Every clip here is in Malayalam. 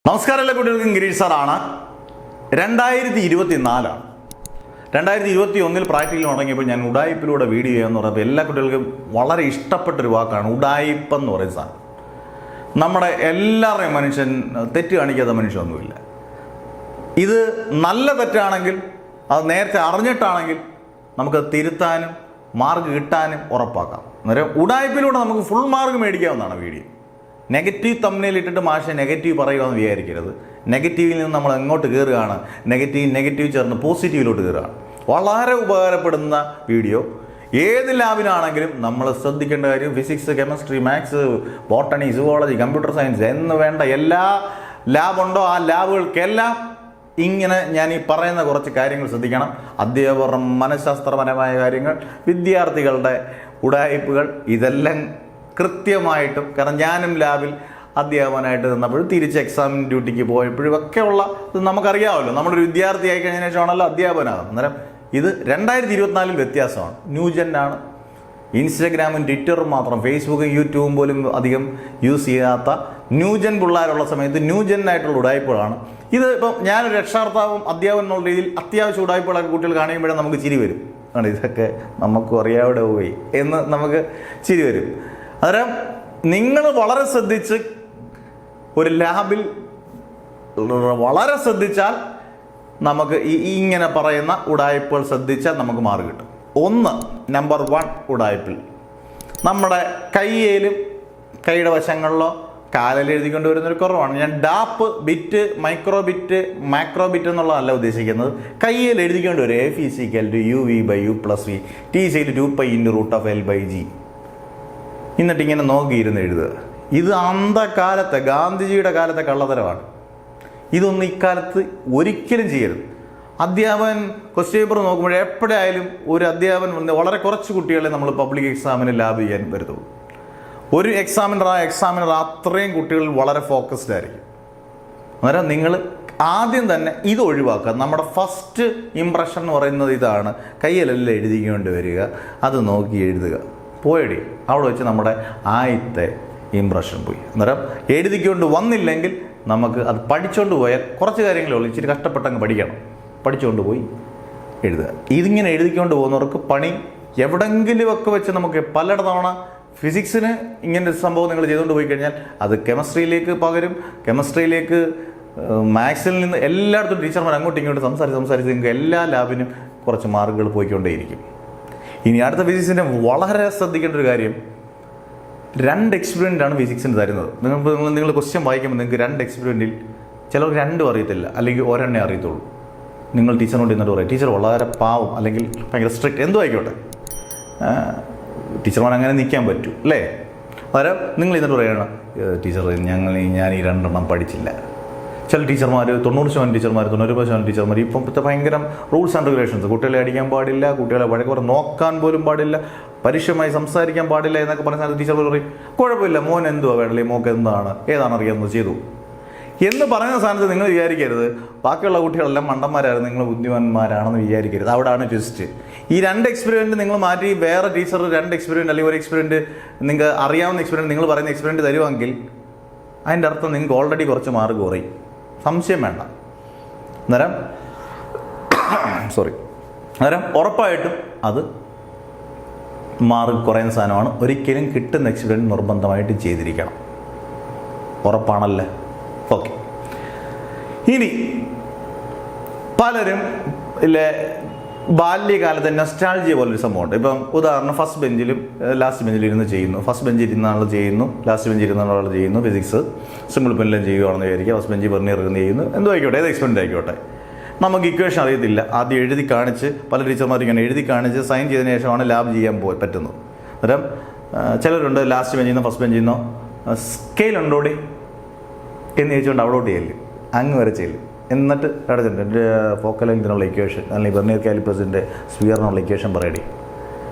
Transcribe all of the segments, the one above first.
നമസ്കാരം, എല്ലാ കുട്ടികൾക്കും ഗിരീഷ് സാറാണ്. 2024 2021 പ്രാക്ടിക്കൽ തുടങ്ങിയപ്പോൾ ഞാൻ ഉഡായിപ്പിലൂടെ വീഡിയോ ചെയ്യാമെന്ന് പറഞ്ഞപ്പോൾ എല്ലാ കുട്ടികൾക്കും വളരെ ഇഷ്ടപ്പെട്ടൊരു വാക്കാണ് ഉഡായിപ്പ് എന്ന് പറയുന്ന സാധനം. നമ്മുടെ എല്ലാവരുടെയും മനുഷ്യൻ തെറ്റ് കാണിക്കാത്ത മനുഷ്യനൊന്നുമില്ല. ഇത് നല്ല തെറ്റാണെങ്കിൽ അത് നേരത്തെ അറിഞ്ഞിട്ടാണെങ്കിൽ നമുക്ക് തിരുത്താനും മാർക്ക് കിട്ടാനും ഉറപ്പാക്കാം. അന്നേരം ഉഡായിപ്പിലൂടെ നമുക്ക് ഫുൾ മാർക്ക് മേടിക്കാവുന്നതാണ് വീഡിയോ. നെഗറ്റീവ് തമ്മിൽ ഇട്ടിട്ട് മാഷെ നെഗറ്റീവ് പറയുകയെന്ന് വിചാരിക്കരുത്. നെഗറ്റീവിൽ നിന്ന് നമ്മൾ എങ്ങോട്ട് കയറുകയാണ്, നെഗറ്റീവ് ചേർന്ന് പോസിറ്റീവിലോട്ട് കയറുകയാണ്. വളരെ ഉപകാരപ്പെടുന്ന വീഡിയോ. ഏത് ലാബിനാണെങ്കിലും നമ്മൾ ശ്രദ്ധിക്കേണ്ട കാര്യം physics, chemistry, maths, botany, zoology, computer science എന്ന് വേണ്ട എല്ലാ ലാബുണ്ടോ ആ ലാബുകൾക്കെല്ലാം ഇങ്ങനെ ഞാൻ ഈ പറയുന്ന കുറച്ച് കാര്യങ്ങൾ ശ്രദ്ധിക്കണം. അധ്യാപകരുടെ മനഃശാസ്ത്രപരമായ കാര്യങ്ങൾ, വിദ്യാർത്ഥികളുടെ ഉഡായിപ്പുകൾ, ഇതെല്ലാം കൃത്യമായിട്ടും. കാരണം ഞാനും ലാബിൽ അധ്യാപകനായിട്ട് നിന്നപ്പോഴും തിരിച്ച് എക്സാമിൻ ഡ്യൂട്ടിക്ക് പോയപ്പോഴും ഒക്കെ ഉള്ള ഇത് നമുക്കറിയാമല്ലോ. നമ്മളൊരു വിദ്യാർത്ഥി ആയി കഴിഞ്ഞ ശേഷമാണല്ലോ അധ്യാപകനാകും. അന്നേരം ഇത് 2024 വ്യത്യാസമാണ്. ന്യൂജനാണ്. ഇൻസ്റ്റഗ്രാമും ട്വിറ്ററും മാത്രം, ഫേസ്ബുക്കും യൂട്യൂബും പോലും അധികം യൂസ് ചെയ്യാത്ത ന്യൂജൻ പിള്ളേരുള്ള സമയത്ത് ന്യൂജനായിട്ടുള്ള ഉടായ്പകളാണ് ഇത്. ഇപ്പം ഞാനൊരു രക്ഷാകർത്താവും അധ്യാപകൻ എന്നുള്ള രീതിയിൽ അത്യാവശ്യം ഉടായ്പകളൊക്കെ കുട്ടികൾ കാണുമ്പോഴേ നമുക്ക് ചിരി വരും. ഇതൊക്കെ നമുക്കും അറിയാവിടെ പോയി എന്ന് നമുക്ക് ചിരി വരും. അന്നേരം നിങ്ങൾ വളരെ ശ്രദ്ധിച്ച് ഒരു ലാബിൽ വളരെ ശ്രദ്ധിച്ചാൽ നമുക്ക് ഇങ്ങനെ പറയുന്ന ഉഡായിപ്പുകൾ ശ്രദ്ധിച്ചാൽ നമുക്ക് മാർക്ക് കിട്ടും. നമ്പർ 1 ഉഡായിപ്പിൽ നമ്മുടെ കയ്യിലും കൈയുടെ വശങ്ങളിലോ കാലിൽ എഴുതിക്കൊണ്ട് വരുന്നൊരു കുറവാണ്. ഞാൻ ഡാപ്പ്, bit, micro bit, macro bit എന്നുള്ളതല്ല ഉദ്ദേശിക്കുന്നത്. കയ്യിൽ എഴുതിക്കൊണ്ട് വരും AF=UV/U+V T/2π√L/G. എന്നിട്ട് ഇങ്ങനെ നോക്കിയിരുന്ന് എഴുതുക. ഇത് അന്ധകാലത്തെ ഗാന്ധിജിയുടെ കാലത്തെ കള്ളത്തരമാണ്. ഇതൊന്നും ഇക്കാലത്ത് ഒരിക്കലും ചെയ്യരുത്. അധ്യാപകൻ ക്വസ്റ്റ്യൻ പേപ്പർ നോക്കുമ്പോൾ എപ്പോഴായാലും ഒരു അധ്യാപകൻ വളരെ കുറച്ച് കുട്ടികളെ നമ്മൾ പബ്ലിക് എക്സാമിന് ലാബ് ചെയ്യാൻ വരുത്തുള്ളൂ. ഒരു എക്സാമിനർ അത്രയും കുട്ടികൾ വളരെ ഫോക്കസ്ഡ് ആയിരിക്കും. അന്നേരം നിങ്ങൾ ആദ്യം തന്നെ ഇത് ഒഴിവാക്കുക. നമ്മുടെ ഫസ്റ്റ് ഇംപ്രഷൻ എന്ന് പറയുന്നത് ഇതാണ്. കയ്യിലെല്ലാം എഴുതിക്കൊണ്ട് വരിക, അത് നോക്കി എഴുതുക. പോയടി അവിടെ വെച്ച് നമ്മുടെ ആദ്യത്തെ ഇംപ്രഷൻ പോയി. അന്നേരം എഴുതിക്കൊണ്ട് വന്നില്ലെങ്കിൽ നമുക്ക് അത് പഠിച്ചുകൊണ്ട് പോയാൽ കുറച്ച് കാര്യങ്ങളേ ഉള്ളൂ. ഇച്ചിരി കഷ്ടപ്പെട്ടങ്ങ് പഠിക്കണം. പഠിച്ചുകൊണ്ട് പോയി എഴുതുക. ഇതിങ്ങനെ എഴുതിക്കൊണ്ട് പോകുന്നവർക്ക് പണി എവിടെങ്കിലുമൊക്കെ വെച്ച് നമുക്ക് പലതവണ ഫിസിക്സിന് ഇങ്ങനെ സംഭവം നിങ്ങൾ ചെയ്തുകൊണ്ട് പോയി കഴിഞ്ഞാൽ അത് കെമിസ്ട്രിയിലേക്ക് പകരും. കെമിസ്ട്രിയിലേക്ക്, മാത്സിൽ നിന്ന് എല്ലായിടത്തും ടീച്ചർമാർ അങ്ങോട്ടും ഇങ്ങോട്ടും സംസാരിച്ച് നിങ്ങൾക്ക് എല്ലാ ലാബിനും കുറച്ച് മാർക്കുകൾ പോയിക്കൊണ്ടേയിരിക്കും. ഇനി അടുത്ത ഫിസിക്സിൻ്റെ വളരെ ശ്രദ്ധിക്കേണ്ട ഒരു കാര്യം, 2 എക്സ്പെരിമെൻ്റാണ് ഫിസിക്സിന് തരുന്നത്. നിങ്ങൾ ക്വസ്റ്റ്യൻ വായിക്കുമ്പോൾ നിങ്ങൾക്ക് 2 എക്സ്പെരിമെൻറ്റിൽ ചിലർക്ക് 2 അറിയത്തില്ല, അല്ലെങ്കിൽ ഒരെണ്ണേ അറിയത്തുള്ളൂ. നിങ്ങൾ ടീച്ചറിനോട് എന്നിട്ട് പറയും ടീച്ചർ വളരെ പാവം അല്ലെങ്കിൽ ഭയങ്കര സ്ട്രിക്റ്റ് എന്തും ആയിക്കോട്ടെ, ടീച്ചർമാർ അങ്ങനെ നിൽക്കാൻ പറ്റൂ അല്ലേ? അന്നേരം നിങ്ങൾ എന്നിട്ട് പറയണം ടീച്ചർ ഞാൻ ഈ 2 എണ്ണം പഠിച്ചില്ല. ചില ടീച്ചർമാർ 90% ടീച്ചർമാർ, 90% ടീച്ചർമാർ ഇപ്പോഴത്തെ ഭയങ്കര റൂൾസ് ആൻഡ് റെഗുലേഷൻസ്, കുട്ടികളെ അടിക്കാൻ പാടില്ല, കുട്ടികളെ വഴക്ക് നോക്കാൻ പോലും പാടില്ല, പരുഷമായി സംസാരിക്കാൻ പാടില്ല എന്നൊക്കെ പറഞ്ഞാൽ ടീച്ചർമാർ പറയും കുഴപ്പമില്ല, മോൻ എന്തുവാ വേണ്ടല്ലേ, മോക്ക് എന്താണ് ഏതാണ് അറിയാമെന്ന് ചെയ്തു എന്ന് പറയുന്ന സ്ഥാനത്ത് നിങ്ങൾ വിചാരിക്കരുത് ബാക്കിയുള്ള കുട്ടികളെല്ലാം മണ്ടന്മാരായിരുന്നു, നിങ്ങൾ ബുദ്ധിമാന്മാരാണെന്ന് വിചാരിക്കരുത്. അവിടെയാണ് ട്വിസ്റ്റ്. ഈ 2 എക്സ്പെരിമെൻറ്റ് നിങ്ങൾ മാറ്റി വേറെ ടീച്ചർ 2 എക്സ്പെരിമെൻറ്റ് അല്ലെങ്കിൽ 1 എക്സ്പെരിമെൻറ്റ് നിങ്ങൾക്ക് അറിയാവുന്ന എക്സ്പെരിമെൻറ്റ് നിങ്ങൾ പറയുന്ന എക്സ്പെരിമെൻറ്റ് തരുമെങ്കിൽ അതിൻ്റെ അർത്ഥം നിങ്ങൾക്ക് ഓൾറെഡി കുറച്ച് മാർക്ക് കുറയും. സംശയം വേണ്ട. അന്നേരം ഉറപ്പായിട്ടും അത് മാർക്ക് കുറയുന്ന സാധനമാണ്. ഒരിക്കലും കിട്ടുന്ന എക്സ്പെരിമെൻറ്റ് നിർബന്ധമായിട്ട് ചെയ്തിരിക്കണം. ഉറപ്പാണല്ലേ? ഓക്കെ. ഇനി പലരും ഇല്ലേ ബാല്യകാലത്ത് നൊസ്റ്റാൾജിയ പോലൊരു സംഭവമുണ്ട്. ഇപ്പം ഉദാഹരണം ഫസ്റ്റ് ബെഞ്ചിലും ലാസ്റ്റ് ബെഞ്ചിലും ഇരുന്ന് ചെയ്യുന്നു. ഫസ്റ്റ് ബെഞ്ചിൽ ഇരുന്ന ആൾ ചെയ്യുന്നു, ലാസ്റ്റ് ബെഞ്ചിൽ ഇരുന്ന ആൾ ചെയ്യുന്നു. ഫിസിക്സ് സിമ്പിൾ പെനിലും ചെയ്യുകയാണെന്ന് വിചാരിക്കുക. ഫസ്റ്റ് ബെഞ്ചിൽ വെർണിയർ ഇരുന്ന് ചെയ്യുന്നു. എന്തോ ആയിക്കോട്ടെ, ഏത് എക്സ്പെരിമെൻ്റ് ആയിക്കോട്ടെ. നമുക്ക് ഇക്വേഷൻ അറിയത്തില്ല. ആദ്യം എഴുതി കാണിച്ച്, പല ടീച്ചർമാർ ഇങ്ങനെ എഴുതി കാണിച്ച് സൈൻ ചെയ്തതിന് ശേഷമാണ് ലാബ് ചെയ്യാൻ പറ്റുന്നത്. അന്നേരം ചിലരുണ്ട് ലാസ്റ്റ് ബെഞ്ചിൽ നിന്നോ ഫസ്റ്റ് ബെഞ്ചിൽ നിന്നോ സ്കെയിൽ ഉണ്ടോടി എന്ന് ചോദിച്ചുകൊണ്ട് അവിടോട്ട് ചെല്ലും, അങ്ങ് വരെ ചെല്ലും. എന്നിട്ട് അവിടെ ചെല്ലും ഫോക്കൽ ലെങ്തിനുള്ള ഇക്വേഷൻ അല്ലെങ്കിൽ വെർണിയർ കാലിപ്പേഴ്സിൻ്റെ സ്ഫിയറിനുള്ള ഇക്വേഷൻ പറയടി.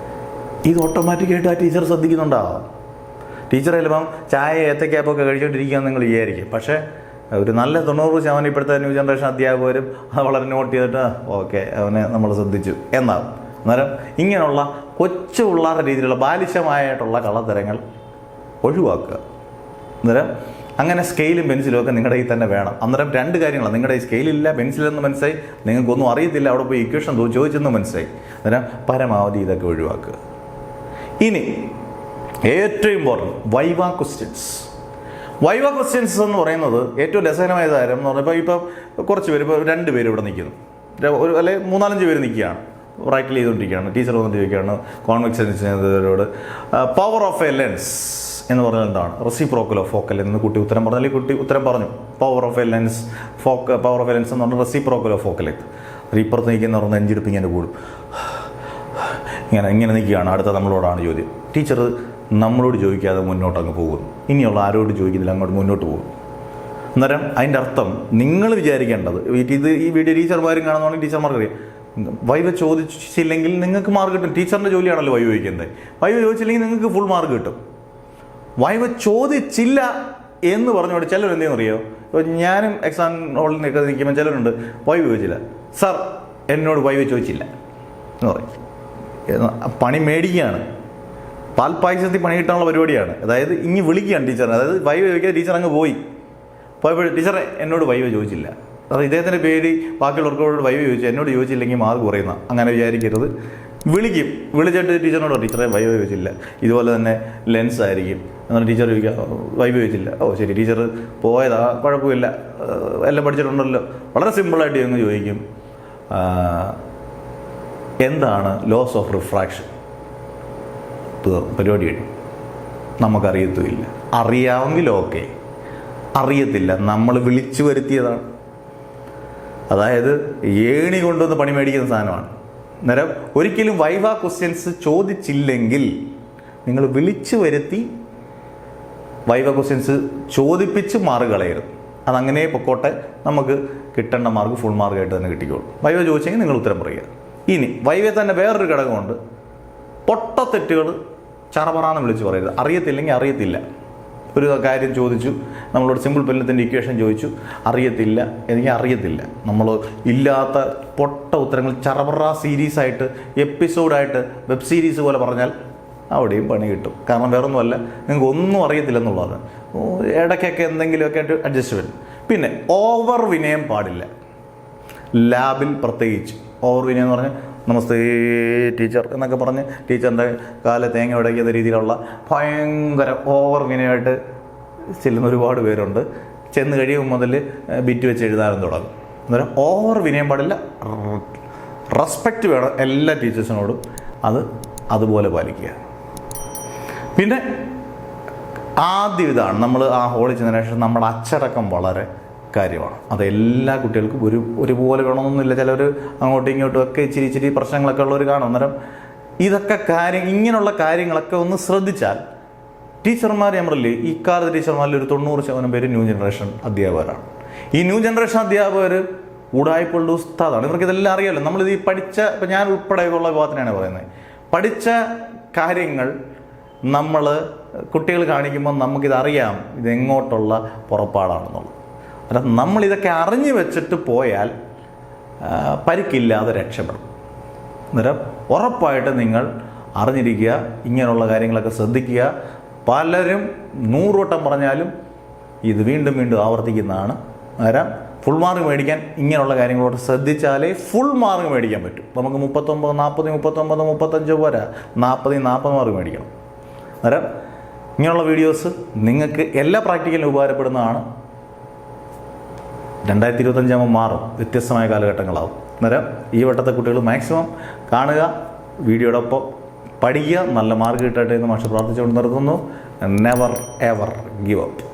ഇത് ഓട്ടോമാറ്റിക്കായിട്ട് ആ ടീച്ചർ ശ്രദ്ധിക്കുന്നുണ്ടാവും. ടീച്ചർ ചിലപ്പം ചായ ഏത്തക്കാപ്പൊക്കെ കഴിച്ചുകൊണ്ടിരിക്കുകയെന്ന് നിങ്ങൾ വിചാരിക്കും. പക്ഷേ ഒരു നല്ല 90% ഇപ്പോഴത്തെ ന്യൂ ജനറേഷൻ അധ്യാപകരും അത് വളരെ നോട്ട് ചെയ്തിട്ട് ഓക്കെ അവനെ നമ്മൾ ശ്രദ്ധിച്ചു എന്നാവും. അന്നേരം ഇങ്ങനെയുള്ള കൊച്ചു പിള്ളേരുടെ രീതിയിലുള്ള ബാലിശമായിട്ടുള്ള കള്ളത്തരങ്ങൾ ഒഴിവാക്കുക. അന്നേരം അങ്ങനെ സ്കെയിലും പെൻസിലും ഒക്കെ നിങ്ങളുടെ കയ്യിൽ തന്നെ വേണം. അന്നേരം രണ്ട് കാര്യങ്ങളാണ്, നിങ്ങളുടെ ഈ സ്കെയിലില്ല പെൻസിലെന്ന് മനസ്സിലായി, നിങ്ങൾക്കൊന്നും അറിയത്തില്ല, അവിടെ പോയി ഇക്വേഷൻ ചോദിച്ചെന്ന് മനസ്സിലായി. അന്നേരം പരമാവധി ഇതൊക്കെ ഒഴിവാക്കുക. ഇനി ഏറ്റവും important viva questions. Viva questions എന്ന് പറയുന്നത് ഏറ്റവും രസകരമായ കാര്യം എന്ന് പറഞ്ഞാൽ ഇപ്പം കുറച്ച് പേര്, ഇപ്പോൾ 2 പേര് ഇവിടെ നിൽക്കുന്നു, അല്ലെങ്കിൽ 3-4 പേര് നിൽക്കുകയാണ്, പ്രാക്ടിക്കൽ ചെയ്തുകൊണ്ടിരിക്കുകയാണ്. ടീച്ചർ വന്നിട്ട് ചോദിക്കുകയാണ് കോൺവെക്സ് ലെൻസിനോട് പവർ ഓഫ് എ ലെൻസ് എന്ന് പറഞ്ഞാൽ എന്താണ്? റെസിപ്രോക്കൽ ഓഫ് ഫോക്കൽ എന്ന് കുട്ടി ഉത്തരം പറഞ്ഞു. അല്ലെങ്കിൽ കുട്ടി ഉത്തരം പറഞ്ഞു power of a lens power of a lens എന്ന് പറഞ്ഞാൽ റെസിപ്രോക്കൽ ഓഫ് ഫോക്കൽ ലെങ്ത്. ഇപ്പുറത്ത് നിൽക്കുന്ന പറഞ്ഞാൽ നെഞ്ചിടിപ്പ് ഇങ്ങനെ കൂടും, ഇങ്ങനെ നിൽക്കുകയാണ്. അടുത്ത നമ്മളോടാണ് ചോദ്യം. ടീച്ചർ നമ്മളോട് ചോദിക്കാതെ മുന്നോട്ട് അങ്ങ് പോകുന്നു, ഇനിയുള്ള ആരോട് ചോദിക്കുന്നില്ല, അങ്ങോട്ട് മുന്നോട്ട് പോകും. അന്നേരം അതിൻ്റെ അർത്ഥം നിങ്ങൾ വിചാരിക്കേണ്ടത്, ഈ വീഡിയോ ടീച്ചർമാരും കാണുന്നതാണെങ്കിൽ ടീച്ചർമാർക്ക് അറിയാം, വൈവ ചോദിച്ചില്ലെങ്കിൽ നിങ്ങൾക്ക് മാർക്ക് കിട്ടും. ടീച്ചറിൻ്റെ ജോലിയാണല്ലോ വൈവ ചോദിക്കുന്നത്. വൈവ ചോദിച്ചില്ലെങ്കിൽ നിങ്ങൾക്ക് ഫുൾ മാർക്ക് കിട്ടും. വൈവ ചോദിച്ചില്ല എന്ന് പറഞ്ഞുകൊണ്ട് ചിലർ എന്തെങ്കിലും അറിയോ? ഇപ്പോൾ ഞാനും എക്സാം ഹോളിൽ നിൽക്കുമ്പോൾ ചിലരുണ്ട് വൈവ ചോദിച്ചില്ല, സാർ എന്നോട് വൈവ ചോദിച്ചില്ല എന്ന് പറയും. പണി മേടിക്കുകയാണ്, പാൽപ്പായസത്തിൽ പണി കിട്ടാനുള്ള പരിപാടിയാണ്. അതായത് ഇനി വിളിക്കുകയാണ് ടീച്ചറിനെ. അതായത് വൈവ ചോദിക്കാതെ ടീച്ചർ അങ്ങ് പോയപ്പോൾ ടീച്ചറെ എന്നോട് വൈവ ചോദിച്ചില്ല. അത് ഇദ്ദേഹത്തിൻ്റെ പേര് ബാക്കിയുള്ളവർക്കോട് വൈവ ചോദിച്ചു, എന്നോട് ചോദിച്ചില്ലെങ്കിൽ മാർക്ക് കുറയുന്ന, അങ്ങനെ വിചാരിക്കരുത്. വിളിക്കും, വിളിച്ചിട്ട് ടീച്ചറിനോട് ടീച്ചറെ വൈവ ചോദിച്ചില്ല. ഇതുപോലെ തന്നെ ലെൻസ് ആയിരിക്കും, എന്നാൽ ടീച്ചർ ചോദിക്കുക വൈവ ചോദിച്ചില്ല, ഓ ശരി ടീച്ചർ പോയതാ, കുഴപ്പമില്ല, എല്ലാം പഠിച്ചിട്ടുണ്ടല്ലോ. വളരെ സിമ്പിളായിട്ട് അങ്ങ് ചോദിക്കും, എന്താണ് ലോസ് ഓഫ് റിഫ്രാക്ഷൻ? പരിപാടി കഴിയും. നമുക്കറിയത്തുമില്ല. അറിയാമെങ്കിൽ ഓക്കെ, അറിയത്തില്ല, നമ്മൾ വിളിച്ചു വരുത്തിയതാണ്. അതായത് ഏണി കൊണ്ടുവന്ന് പണി മേടിക്കുന്ന സാധനമാണ്. അന്നേരം ഒരിക്കലും വൈവ ക്വസ്റ്റ്യൻസ് ചോദിച്ചില്ലെങ്കിൽ നിങ്ങൾ വിളിച്ചു വരുത്തി വൈവ ക്വസ്റ്റ്യൻസ് ചോദിപ്പിച്ച് മാർക്ക് കളയരുത്. അതങ്ങനെ പൊക്കോട്ടെ, നമുക്ക് കിട്ടേണ്ട മാർക്ക് ഫുൾ മാർക്കായിട്ട് തന്നെ കിട്ടിക്കോളും. വൈവ ചോദിച്ചെങ്കിൽ നിങ്ങൾ ഉത്തരം പറയുക. ഇനി വൈവയിൽ തന്നെ വേറൊരു ഘടകമുണ്ട്, പൊട്ടത്തെറ്റുകൾ ചറപറാന്ന് വിളിച്ച് പറയരുത്. അറിയത്തില്ലെങ്കിൽ അറിയത്തില്ല. ഒരു കാര്യം ചോദിച്ചു, നമ്മളോട് സിമ്പിൾ പെല്ലത്തിൻ്റെ ഇക്വേഷൻ ചോദിച്ചു, അറിയത്തില്ല, എനിക്ക് അറിയത്തില്ല. നമ്മൾ ഇല്ലാത്ത പൊട്ട ഉത്തരങ്ങൾ ചറപറ സീരീസായിട്ട് എപ്പിസോഡായിട്ട് വെബ് സീരീസ് പോലെ പറഞ്ഞാൽ അവിടെയും പണി കിട്ടും. കാരണം വേറൊന്നുമല്ല, നിങ്ങൾക്ക് ഒന്നും അറിയത്തില്ലെന്നുള്ളതാണ്. ഇടയ്ക്കൊക്കെ എന്തെങ്കിലുമൊക്കെ ആയിട്ട് അഡ്ജസ്റ്റ്മെൻറ്റ്. പിന്നെ ഓവർ വിനയം പാടില്ല, ലാബിൽ പ്രത്യേകിച്ച്. ഓവർ വിനയം എന്ന് പറഞ്ഞാൽ നമസ്തേ ടീച്ചർ എന്നൊക്കെ പറഞ്ഞ് ടീച്ചറിൻ്റെ കാല തേങ്ങ ഉടയ്ക്കുന്ന രീതിയിലുള്ള ഭയങ്കര ഓവർ വിനയമായിട്ട് ചെല്ലുന്ന ഒരുപാട് പേരുണ്ട്. ചെന്ന് കഴിയുമ്പോൾ മുതൽ ബിറ്റ് വെച്ച് എഴുതാനും തുടങ്ങും. അന്നേരം ഓവർ വിനയം പാടില്ല, റെസ്പെക്റ്റ് വേണം എല്ലാ ടീച്ചേഴ്സിനോടും. അതുപോലെ പാലിക്കുക. പിന്നെ ആദ്യം ഇതാണ്, നമ്മൾ ആ ഹോളിൽ ചെന്നതിന് ശേഷം നമ്മുടെ അച്ചടക്കം വളരെ കാര്യമാണ്. അത് എല്ലാ കുട്ടികൾക്കും ഒരുപോലെ വേണമെന്നൊന്നുമില്ല. ചിലർ അങ്ങോട്ടും ഇങ്ങോട്ടും ഒക്കെ ഇച്ചിരി പ്രശ്നങ്ങളൊക്കെ ഉള്ളവർ കാണും. അന്നേരം ഇതൊക്കെ ഇങ്ങനെയുള്ള കാര്യങ്ങളൊക്കെ ഒന്ന് ശ്രദ്ധിച്ചാൽ ടീച്ചർമാർ, നമ്മളില്ലേ ഈ കാലത്ത് ടീച്ചർമാരിൽ ഒരു 90% പേര് ന്യൂ ജനറേഷൻ അധ്യാപകരാണ്. ഈ ന്യൂ ജനറേഷൻ അധ്യാപകർ ഉടായ്പുള്ള ഉസ്താദാണ്. ഇവർക്ക് ഇതെല്ലാം അറിയാമല്ലോ. നമ്മളിത് ഈ പഠിച്ച, ഇപ്പം ഞാൻ ഉൾപ്പെടെയുള്ള വിഭാഗത്തിനാണ് പറയുന്നത്, പഠിച്ച കാര്യങ്ങൾ നമ്മൾ കുട്ടികൾ കാണിക്കുമ്പോൾ നമുക്കിതറിയാം ഇതെങ്ങോട്ടുള്ള പുറപ്പാടാണെന്നുള്ളത്. അല്ല, നമ്മളിതൊക്കെ അറിഞ്ഞു വെച്ചിട്ട് പോയാൽ പരിക്കില്ലാതെ രക്ഷപ്പെടും. അന്നേരം ഉറപ്പായിട്ട് നിങ്ങൾ അറിഞ്ഞിരിക്കുക, ഇങ്ങനെയുള്ള കാര്യങ്ങളൊക്കെ ശ്രദ്ധിക്കുക. പലരും 100 വട്ടം പറഞ്ഞാലും ഇത് വീണ്ടും വീണ്ടും ആവർത്തിക്കുന്നതാണ്. അന്നേരം ഫുൾ മാർക്ക് മേടിക്കാൻ ഇങ്ങനെയുള്ള കാര്യങ്ങളോട് ശ്രദ്ധിച്ചാലേ ഫുൾ മാർക്ക് മേടിക്കാൻ പറ്റും. നമുക്ക് 39, 40, 39, 35 പോരാ, 40 മാർക്ക് മേടിക്കണം. അന്നേരം ഇങ്ങനെയുള്ള വീഡിയോസ് നിങ്ങൾക്ക് എല്ലാ പ്രാക്ടിക്കലിനും ഉപകാരപ്പെടുന്നതാണ്. 2025 മാറും, വ്യത്യസ്തമായ കാലഘട്ടങ്ങളാവും. അന്നേരം ഈ വട്ടത്തെ കുട്ടികൾ മാക്സിമം കാണുക, വീഡിയോടൊപ്പം പഠിക്കുക, നല്ല മാർക്ക് കിട്ടട്ടെ എന്ന് മാഷ് പ്രാർത്ഥിച്ചുകൊണ്ട് നിർത്തുന്നു. Never ever give up.